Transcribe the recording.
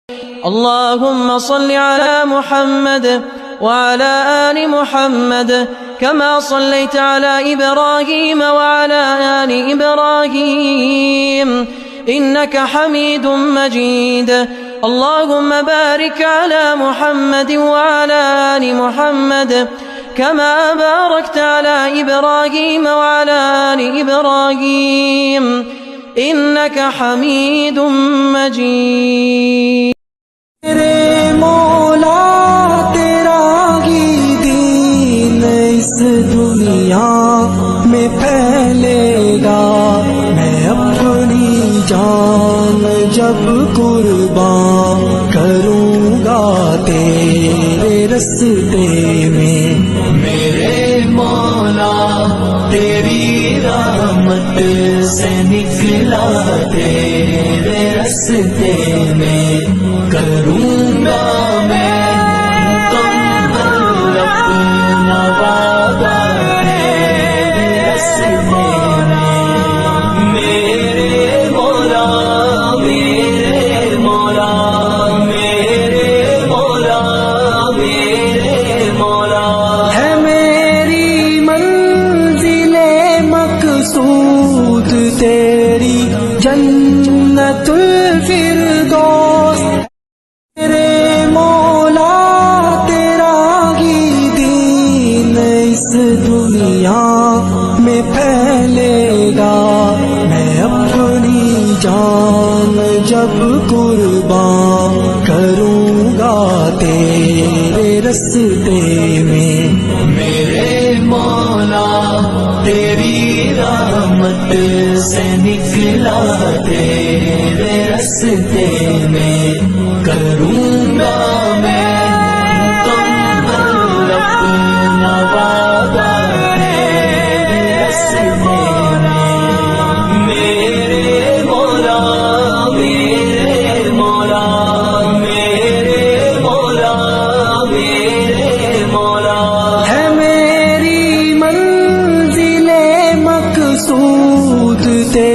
اللهم صل على محمد وعلى آل محمد كما صليت على إبراهيم وعلى آل إبراهيم إنك حميد مجيد. اللهم بارك على محمد وعلى آل محمد كما باركت على إبراهيم وعلى آل إبراهيم إنك حميد مجيد. میرے مولا تیرا ہی دین اس دنیا میں پھیلے گا. میں اپنی جان جب قربان کروں گا تیرے رستے میں. میرے مولا تیری رحمت سے نکلا تیرے رستے میں کروں گا میں مکمل اپنا وعدہ تیرے رستے میں. میرے مولا میرے مولا میرے مولا میرے مولا ہے میری منزل مقصود تیری جنت الفردوس. میرے مولا تیرا ہی دین اس دنیا میں پھیلے گا. میں اپنی جان جب قربان کروں گا تیرے رستے میں. میرے مولا تیری رحمت سے نکلا تیرے رستے میں کروں گا میں مکمل اپنا وعدہ تیرے رستے میں. میرے مولا میرے مولا میرے مولا میرے مولا ہے میری منزل مقصود تیری